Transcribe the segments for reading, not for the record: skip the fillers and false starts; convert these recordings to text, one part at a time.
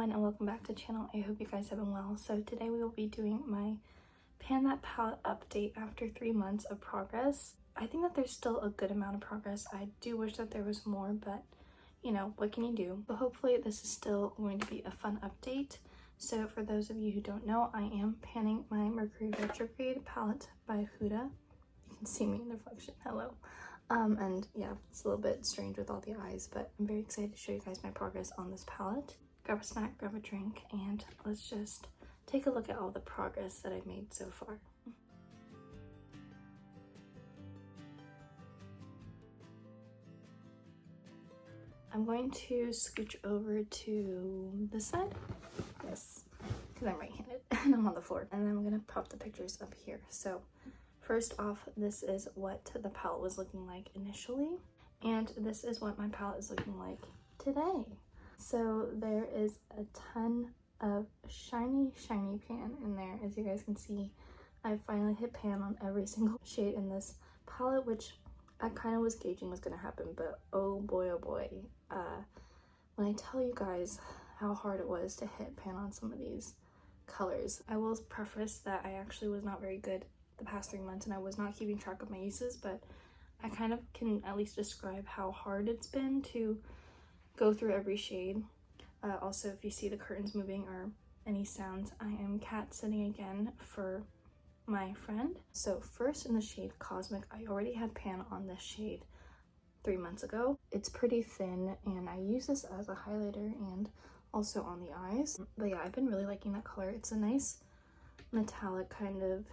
everyone, and welcome back to the channel. I hope you guys have been well. So today we will be doing my Pan That Palette update after 3 months of progress. I think that there's still a good amount of progress. I do wish that there was more, but you know, what can you do? But hopefully this is still going to be a fun update. So for those of you who don't know, I am panning my Mercury Retrograde palette by Huda. You can see me in the reflection, hello. And yeah, it's a little bit strange with all the eyes, but I'm very excited to show you guys my progress on this palette. Grab a snack, grab a drink, and let's just take a look at all the progress that I've made so far. I'm going to scooch over to this side, yes, because I'm right-handed and I'm on the floor, and then I'm gonna prop the pictures up here. So first off, this is what the palette was looking like initially, and this is what my palette is looking like today. So there is a ton of shiny pan in there. As you guys can see, I finally hit pan on every single shade in this palette, which I kind of was gauging was going to happen, but oh boy, when I tell you guys how hard it was to hit pan on some of these colors. I will preface that I actually was not very good the past 3 months and I was not keeping track of my uses, but I kind of can at least describe how hard it's been to go through every shade. Also, if you see the curtains moving or any sounds, I am cat sitting again for my friend. So first in the shade Cosmic, I already had pan on this shade 3 months ago. It's pretty thin and I use this as a highlighter and also on the eyes. But yeah, I've been really liking that color. It's a nice metallic kind of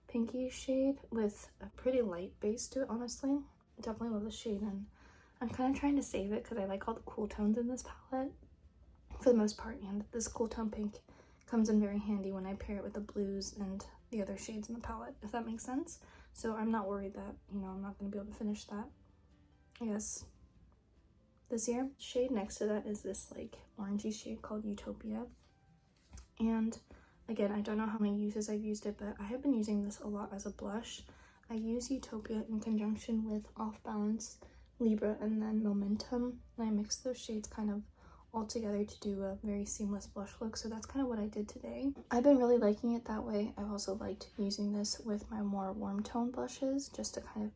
pinky shade with a pretty light base to it, honestly. Definitely love the shade, and I'm kind of trying to save it because I like all the cool tones in this palette for the most part, and this cool tone pink comes in very handy when I pair it with the blues and the other shades in the palette, if that makes sense. So I'm not worried that, you know, I'm not going to be able to finish that, I guess, this year. Shade next to that is this like orangey shade called Utopia, and again, I don't know how many uses I've used it, but I have been using this a lot as a blush. I use Utopia in conjunction with Off Balance, Libra, and then Momentum, and I mix those shades kind of all together to do a very seamless blush look. So that's kind of what I did today. I've been really liking it that way. I've also liked using this with my more warm tone blushes just to kind of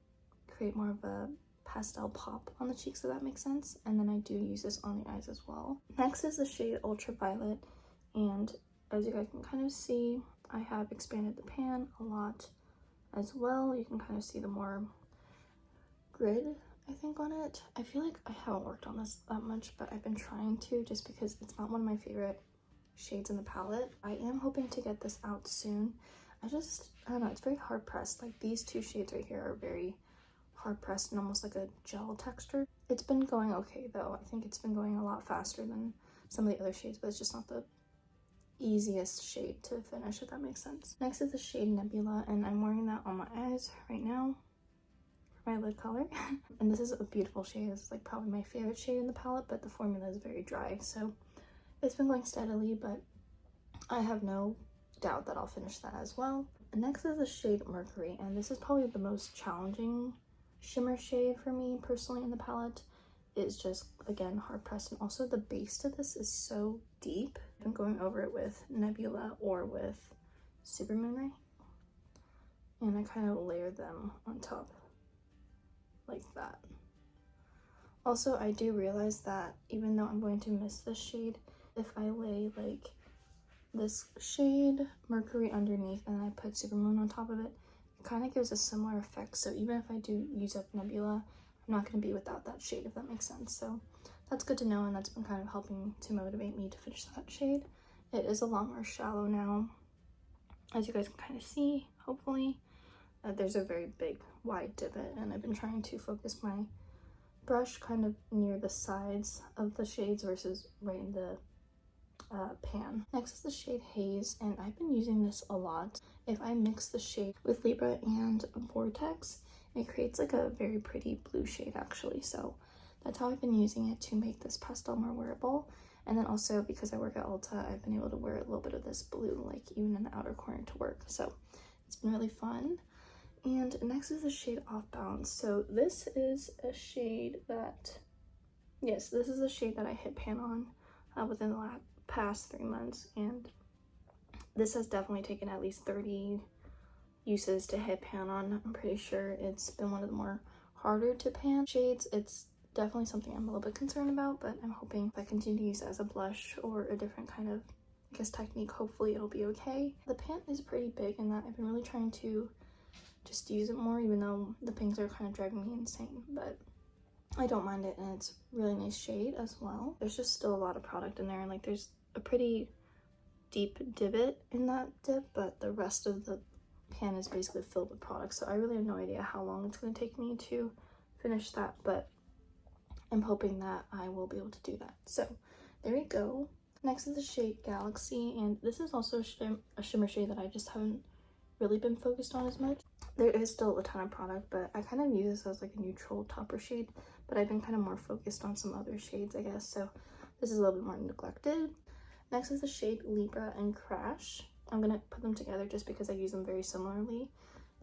create more of a pastel pop on the cheeks, if that makes sense. And then I do use this on the eyes as well. Next is the shade Ultraviolet, and as you guys can kind of see, I have expanded the pan a lot as well. You can kind of see the more grid, I think, on it. I feel like I haven't worked on this that much, but I've been trying to, just because it's not one of my favorite shades in the palette. I am hoping to get this out soon. I don't know, it's very hard pressed. Like these two shades right here are very hard pressed and almost like a gel texture. It's been going okay though. I think it's been going a lot faster than some of the other shades, but it's just not the easiest shade to finish, if that makes sense. Next is the shade Nebula, and I'm wearing that on my eyes right now for my lid color. And this is a beautiful shade. It's like probably my favorite shade in the palette, but the formula is very dry, so it's been going steadily, but I have no doubt that I'll finish that as well. And next is the shade Mercury, and this is probably the most challenging shimmer shade for me personally in the palette. It's just, again, hard pressed, and also the base to this is so deep. I'm going over it with Nebula or with Supermoon Ray, and I kind of layer them on top like that. Also, I do realize that even though I'm going to miss this shade, if I lay like this shade Mercury underneath and I put Supermoon on top of it, it kind of gives a similar effect. So even if I do use up Nebula, I'm not going to be without that shade, if that makes sense. So that's good to know, and that's been kind of helping to motivate me to finish that shade. It is a lot more shallow now, as you guys can kind of see, hopefully. There's a very big wide divot, and I've been trying to focus my brush kind of near the sides of the shades versus right in the pan. Next is the shade Haze, and I've been using this a lot. If I mix the shade with Libra and Vortex, it creates like a very pretty blue shade actually. So that's how I've been using it to make this pastel more wearable. And then also because I work at Ulta, I've been able to wear a little bit of this blue, like even in the outer corner to work. So it's been really fun. And next is the shade Off Balance. So this is a shade that, yes, this is a shade that I hit pan on within the past 3 months, and this has definitely taken at least 30 uses to hit pan on. I'm pretty sure it's been one of the more harder to pan shades. It's definitely something I'm a little bit concerned about, but I'm hoping if I continue to use it as a blush or a different kind of, I guess, technique, hopefully it'll be okay. The pan is pretty big in that I've been really trying to just use it more, even though the pinks are kind of driving me insane, but I don't mind it, and it's a really nice shade as well. There's just still a lot of product in there, and like there's a pretty deep divot in that dip, but the rest of the pan is basically filled with product, so I really have no idea how long it's going to take me to finish that, but I'm hoping that I will be able to do that. So there we go. Next is the shade Galaxy, and this is also a shimmer shade that I just haven't really been focused on as much. There is still a ton of product, but I kind of use this as like a neutral topper shade, but I've been kind of more focused on some other shades, I guess, so this is a little bit more neglected. Next is the shade Libra and Crash. I'm gonna put them together just because I use them very similarly,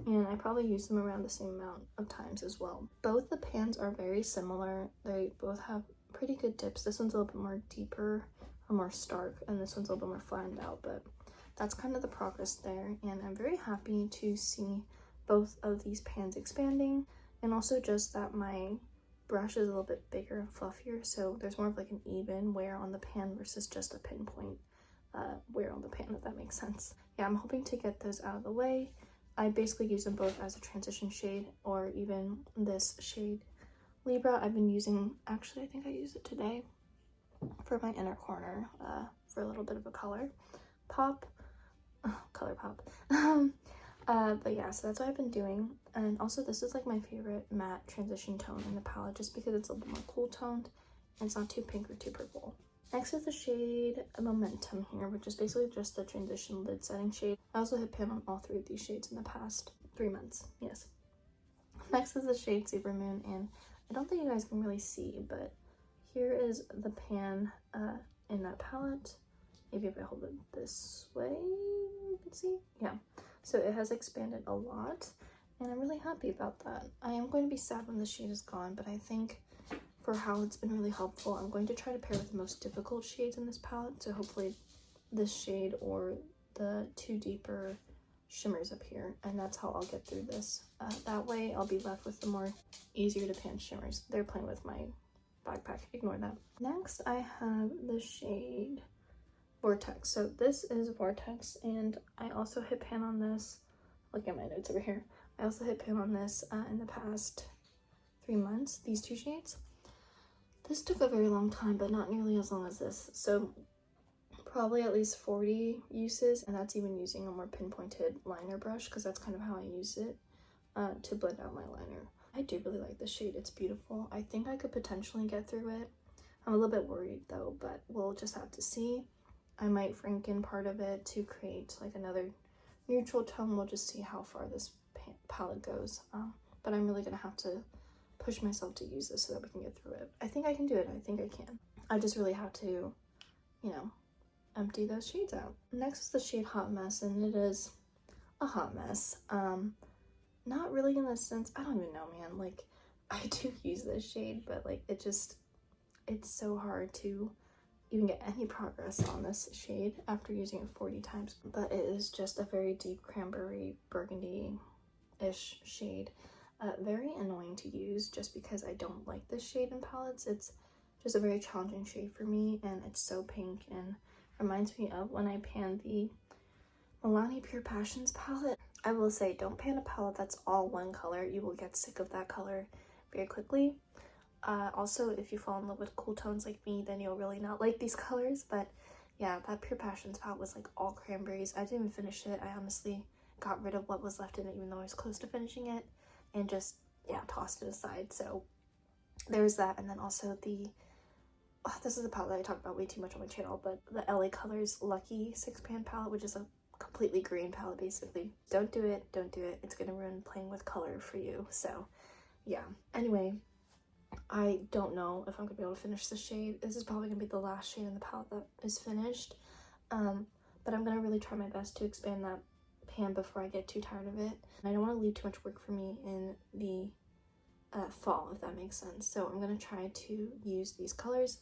and I probably use them around the same amount of times as well. Both the pans are very similar. They both have pretty good dips. This one's a little bit more deeper or more stark, and this one's a little bit more flattened out, but that's kind of the progress there, and I'm very happy to see both of these pans expanding, and also just that my brush is a little bit bigger and fluffier, so there's more of like an even wear on the pan versus just a pinpoint wear on the pan, if that makes sense. Yeah, I'm hoping to get those out of the way. I basically use them both as a transition shade, or even this shade Libra I've been using, actually I think I used it today for my inner corner for a little bit of a color pop. But yeah, so that's what I've been doing. And also this is like my favorite matte transition tone in the palette, just because it's a little more cool toned and it's not too pink or too purple. Next is the shade Momentum here, which is basically just the transition lid setting shade. I also hit pan on all 3 of these shades in the past 3 months, yes. Next is the shade Supermoon, and I don't think you guys can really see, but here is the pan in that palette. Maybe if I hold it this way, you can see. Yeah, so it has expanded a lot, and I'm really happy about that. I am going to be sad when the shade is gone, but I think for how it's been really helpful, I'm going to try to pair with the most difficult shades in this palette, so hopefully this shade or the 2 deeper shimmers up here, and that's how I'll get through this. That way I'll be left with the more easier to pan shimmers. They're playing with my backpack, ignore that. Next I have the shade Vortex. So this is Vortex, and I also hit pan on this. Look at my notes over here. I also hit pan on this in the past 3 months, these 2 shades. This took a very long time, but not nearly as long as this. So probably at least 40 uses, and that's even using a more pinpointed liner brush, because that's kind of how I use it to blend out my liner. I do really like this shade. It's beautiful. I think I could potentially get through it. I'm a little bit worried though, but we'll just have to see. I might franken part of it to create like another neutral tone. We'll just see how far this palette goes. But I'm really gonna have to push myself to use this so that we can get through it. I think I can do it. I think I can. I just really have to, you know, empty those shades out. Next is the shade Hot Mess, and it is a hot mess. Not really in the sense, I don't even know, man. Like, I do use this shade, but like it's so hard to even get any progress on this shade after using it 40 times. But it is just a very deep cranberry burgundy-ish shade. Very annoying to use just because I don't like this shade in palettes. It's just a very challenging shade for me, and it's so pink and reminds me of when I panned the Milani Pure Passions palette. I will say, don't pan a palette that's all one color. You will get sick of that color very quickly. Also, if you fall in love with cool tones like me, then you'll really not like these colors. But yeah, that Pure Passions palette was like all cranberries. I didn't even finish it. I honestly got rid of what was left in it, even though I was close to finishing it, and just, yeah, tossed it aside. So there's that. And then also this is a palette that I talk about way too much on my channel, but the LA Colors Lucky 6-pan palette, which is a completely green palette basically. Don't do it, don't do it. It's gonna ruin playing with color for you. So yeah, anyway, I don't know if I'm gonna be able to finish this shade. This is probably gonna be the last shade in the palette that is finished, but I'm gonna really try my best to expand that pan before I get too tired of it. And I don't want to leave too much work for me in the fall, if that makes sense. So I'm gonna try to use these colors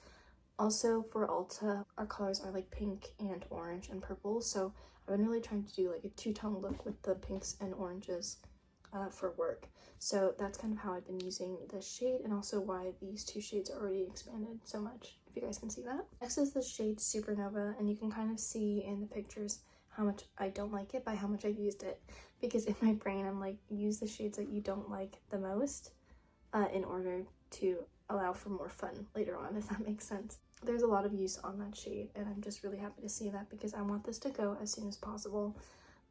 Also for Ulta, our colors are like pink and orange and purple, so I've been really trying to do like a two-tone look with the pinks and oranges for work. So that's kind of how I've been using this shade, and also why these two shades are already expanded so much, if you guys can see that. Next is the shade Supernova, and you can kind of see in the pictures how much I don't like it by how much I've used it, because in my brain I'm like, use the shades that you don't like the most in order to allow for more fun later on, if that makes sense. There's a lot of use on that shade, and I'm just really happy to see that because I want this to go as soon as possible.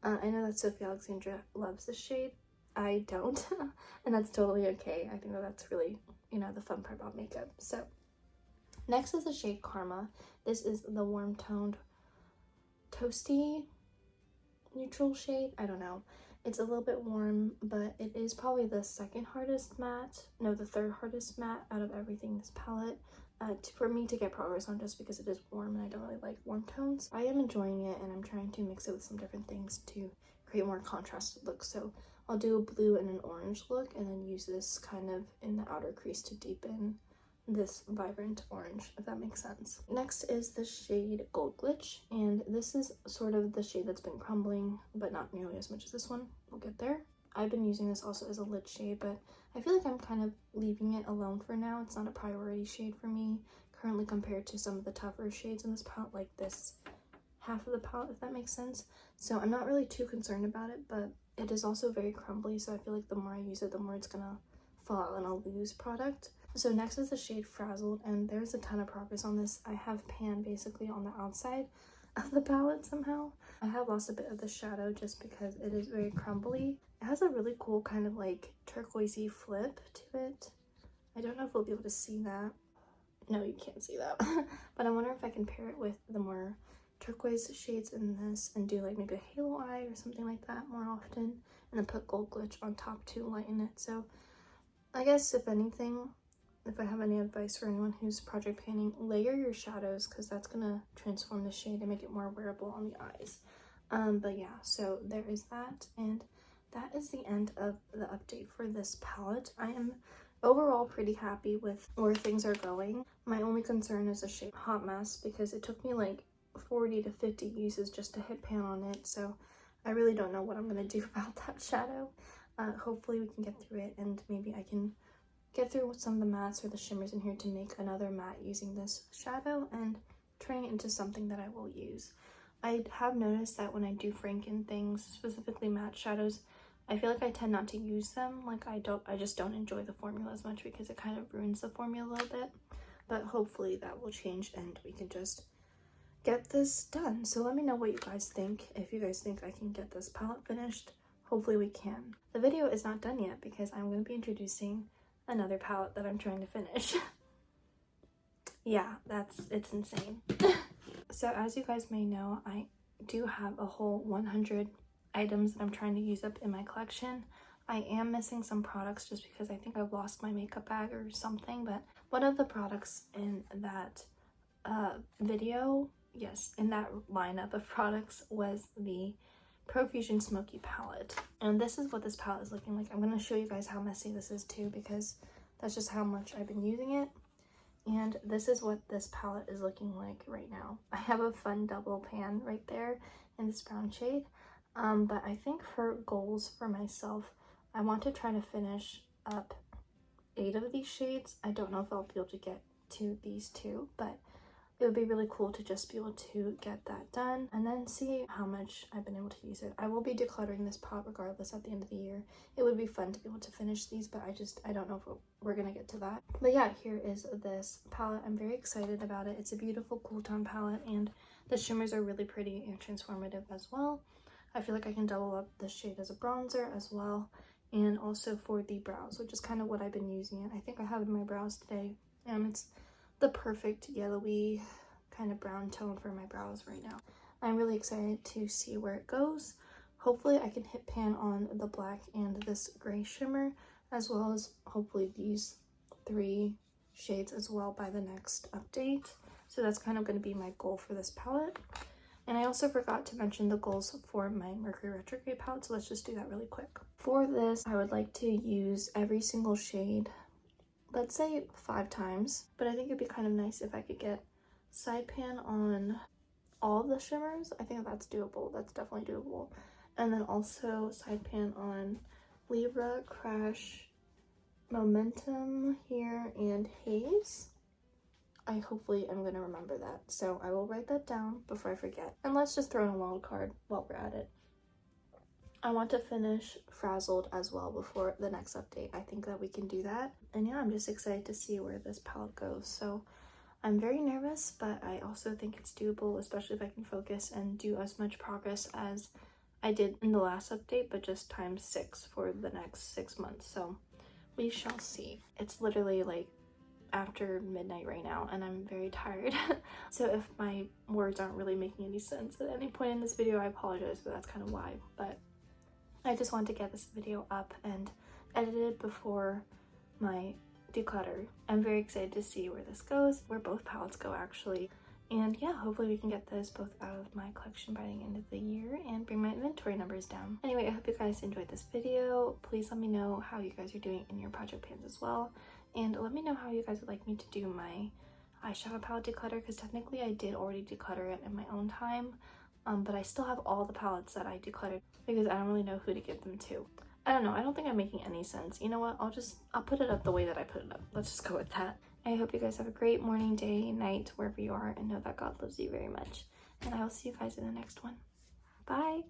I know that Sophie Alexandra loves this shade. I don't, and that's totally okay. I think that that's really, you know, the fun part about makeup. So next is the shade Karma. This is the warm toned toasty neutral shade. I don't know. It's a little bit warm, but it is probably the second hardest matte, no, the third hardest matte out of everything in this palette for me to get progress on, just because it is warm and I don't really like warm tones. I am enjoying it, and I'm trying to mix it with some different things to create more contrasted looks. So I'll do a blue and an orange look, and then use this kind of in the outer crease to deepen this vibrant orange, if that makes sense. Next is the shade Gold Glitch, and this is sort of the shade that's been crumbling, but not nearly as much as this one. We'll get there. I've been using this also as a lid shade, but I feel like I'm kind of leaving it alone for now. It's not a priority shade for me currently compared to some of the tougher shades in this palette, like this half of the palette, if that makes sense. So I'm not really too concerned about it, but it is also very crumbly, so I feel like the more I use it, the more it's gonna fall out and I'll lose product. So next is the shade Frazzled, and there's a ton of progress on this. I have pan basically on the outside of the palette somehow. I have lost a bit of the shadow just because it is very crumbly. It has a really cool kind of like turquoisey flip to it. I don't know if we'll be able to see that. No, you can't see that. But I wonder if I can pair it with the more turquoise shades in this and do like maybe a halo eye or something like that more often, and then put Gold Glitch on top to lighten it. So I guess if anything, if I have any advice for anyone who's project panning, layer your shadows, because that's gonna transform the shade and make it more wearable on the eyes. But yeah, so there is that, and that is the end of the update for this palette. I am overall pretty happy with where things are going. My only concern is the shade Hot Mess, because it took me like 40 to 50 uses just to hit pan on it, so I really don't know what I'm gonna do about that shadow. Hopefully we can get through it, and maybe I can get through with some of the mattes or the shimmers in here to make another matte using this shadow and turning it into something that I will use. I have noticed that when I do Franken things, specifically matte shadows, I feel like I tend not to use them. Like I just don't enjoy the formula as much because it kind of ruins the formula a little bit. But hopefully that will change and we can just get this done. So let me know what you guys think. If you guys think I can get this palette finished, hopefully we can. The video is not done yet because I'm going to be introducing another palette that I'm trying to finish. Yeah, it's insane. So as you guys may know, I do have a whole 100 items that I'm trying to use up in my collection. I am missing some products just because I think I've lost my makeup bag or something, but one of the products in that video, yes, in that lineup of products, was the Profusion Smoky palette, and this is what this palette is looking like. I'm going to show you guys how messy this is too, because that's just how much I've been using it. And this is what this palette is looking like right now. I have a fun double pan right there in this brown shade, but I think for goals for myself, I want to try to finish up 8 of these shades. I don't know if I'll be able to get to these 2, but it would be really cool to just be able to get that done and then see how much I've been able to use it. I will be decluttering this palette regardless at the end of the year. It would be fun to be able to finish these, but I don't know if we're gonna get to that. But yeah, here is this palette. I'm very excited about it. It's a beautiful cool tone palette, and the shimmers are really pretty and transformative as well. I feel like I can double up this shade as a bronzer as well, and also for the brows, which is kind of what I've been using it. I think I have it in my brows today, and it's the perfect yellowy kind of brown tone for my brows right now. I'm really excited to see where it goes. Hopefully I can hit pan on the black and this gray shimmer, as well as hopefully these 3 shades as well by the next update. So that's kind of going to be my goal for this palette. And I also forgot to mention the goals for my Mercury Retrograde palette, so let's just do that really quick. For this, I would like to use every single shade, let's say 5 times, but I think it'd be kind of nice if I could get side pan on all of the shimmers. I think that's doable. That's definitely doable. And then also side pan on Libra, Crash, Momentum here, and Haze. I hopefully am going to remember that. So I will write that down before I forget. And let's just throw in a wild card while we're at it. I want to finish Frazzled as well before the next update. I think that we can do that. And yeah, I'm just excited to see where this palette goes. So I'm very nervous, but I also think it's doable, especially if I can focus and do as much progress as I did in the last update, but just times 6 for the next 6 months. So we shall see. It's literally like after midnight right now and I'm very tired. So if my words aren't really making any sense at any point in this video, I apologize, but that's kind of why. But I just want to get this video up and edited before my declutter. I'm very excited to see where this goes, where both palettes go actually. And yeah, hopefully we can get this both out of my collection by the end of the year and bring my inventory numbers down. Anyway, I hope you guys enjoyed this video. Please let me know how you guys are doing in your project pans as well. And let me know how you guys would like me to do my eyeshadow palette declutter, because technically I did already declutter it in my own time. But I still have all the palettes that I decluttered because I don't really know who to give them to. I don't know, I don't think I'm making any sense. You know what, I'll put it up the way that I put it up. Let's just go with that. I hope you guys have a great morning, day, night, wherever you are, and know that God loves you very much. And I will see you guys in the next one. Bye!